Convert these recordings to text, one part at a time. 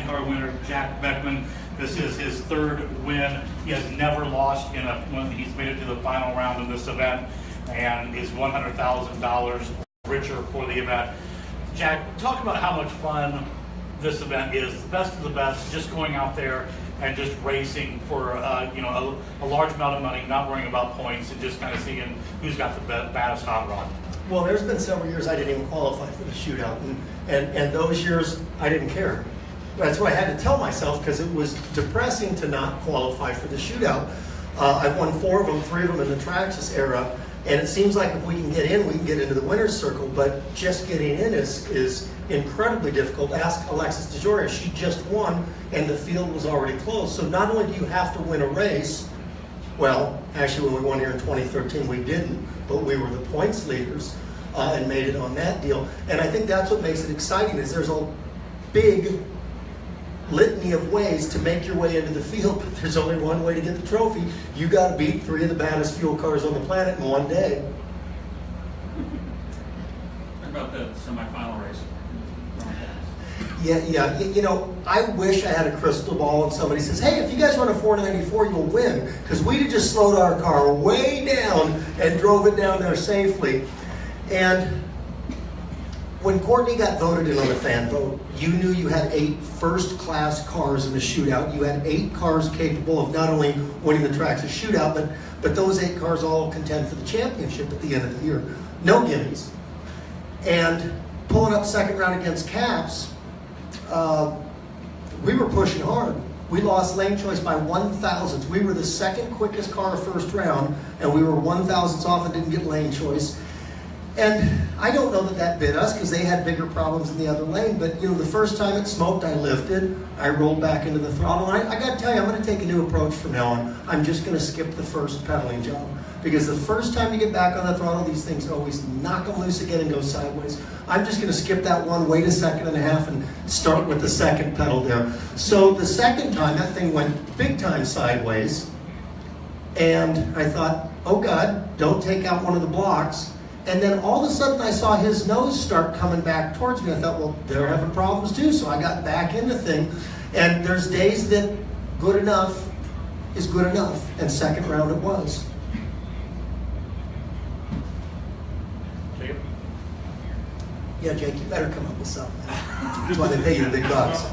car winner, Jack Beckman. This is his third win. He has never lost when he's made it to the final round of this event, and is $100,000 richer for the event. Jack, talk about how much fun this event is. The best of the best, just going out there and just racing for a large amount of money, not worrying about points, and just kind of seeing who's got the baddest hot rod. Well, there's been several years I didn't even qualify for the shootout, and those years I didn't care. That's what I had to tell myself, because it was depressing to not qualify for the shootout. I've won 4 of them, 3 of them in the Traxxas era, and it seems like if we can get in, we can get into the winner's circle, but just getting in is incredibly difficult. Ask Alexis DeJoria. She just won, and the field was already closed. So not only do you have to win a race, well, actually when we won here in 2013, we didn't, but we were the points leaders and made it on that deal. And I think that's what makes it exciting, is there's a big litany of ways to make your way into the field, but there's only one way to get the trophy. You got to beat 3 of the baddest fuel cars on the planet in one day. What about the semifinal race? Yeah. You know, I wish I had a crystal ball and somebody says, hey, if you guys run a 494, you'll win. Because we just slowed our car way down and drove it down there safely. And when Courtney got voted in on the fan vote, you knew you had 8 first-class cars in the shootout. You had 8 cars capable of not only winning the Traxxas shootout, but those 8 cars all contend for the championship at the end of the year. No gimmies. And pulling up second round against Caps, we were pushing hard. We lost lane choice by 1,000ths. We were the second quickest car first round, and we were 1,000ths off and didn't get lane choice. And I don't know that bit us, because they had bigger problems in the other lane, but you know, the first time it smoked, I lifted, I rolled back into the throttle, and I got to tell you, I'm going to take a new approach from now on. I'm just going to skip the first pedaling job, because the first time you get back on the throttle, these things always knock them loose again and go sideways. I'm just going to skip that one, wait a second and a half, and start with the second pedal there. So the second time, that thing went big time sideways, and I thought, oh God, don't take out one of the blocks. And then all of a sudden I saw his nose start coming back towards me. I thought, well, they're having problems too. So I got back in the thing. And there's days that good enough is good enough. And second round it was. Jacob? Yeah, Jake, you better come up with something. That's why they pay you the big bucks.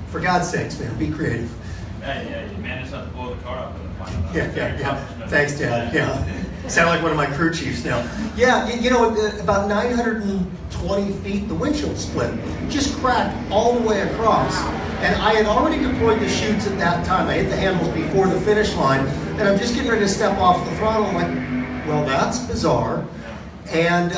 For God's sakes, man, be creative. Yeah, you managed not to blow the car up in the final. Yeah. Thanks, Dad. Yeah. Sound like one of my crew chiefs now. Yeah, you know, about 920 feet, the windshield split. Just cracked all the way across. And I had already deployed the chutes at that time. I hit the handles before the finish line. And I'm just getting ready to step off the throttle. I'm like, well, that's bizarre. And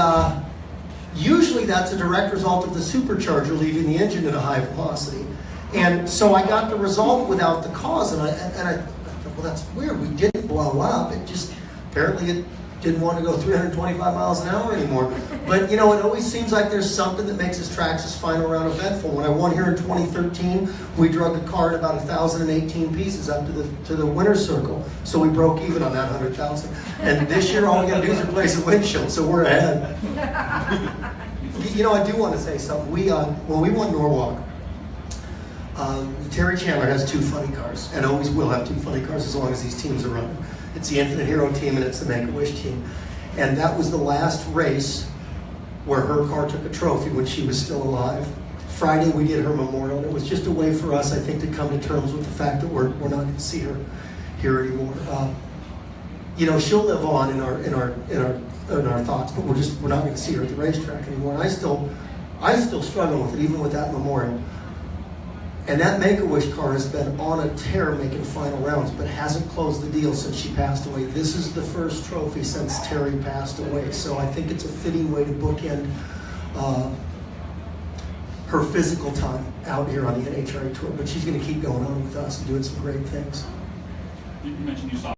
usually that's a direct result of the supercharger leaving the engine at a high velocity. And so I got the result without the cause. And I thought, well, that's weird. We didn't blow up. It just... apparently it didn't want to go 325 miles an hour anymore. But you know, it always seems like there's something that makes this Traxxas final round eventful. When I won here in 2013, we drug the car at about 1,018 pieces up to the winner's circle. So we broke even on that 100,000. And this year all we got to do is replace a windshield, so we're ahead. You know, I do want to say something. When we won Norwalk, Terry Chandler has 2 funny cars, and always will have 2 funny cars as long as these teams are running. It's the Infinite Hero team and it's the Make-A-Wish team. And that was the last race where her car took a trophy when she was still alive. Friday we did her memorial, and it was just a way for us, I think, to come to terms with the fact that we're not going to see her here anymore. You know, she'll live on in our thoughts, but we're not going to see her at the racetrack anymore. And I still struggle with it, even with that memorial. And that Make-A-Wish car has been on a tear making final rounds, but hasn't closed the deal since she passed away. This is the first trophy since Terry passed away. So I think it's a fitting way to bookend her physical time out here on the NHRA tour. But she's going to keep going on with us and doing some great things. You mentioned you saw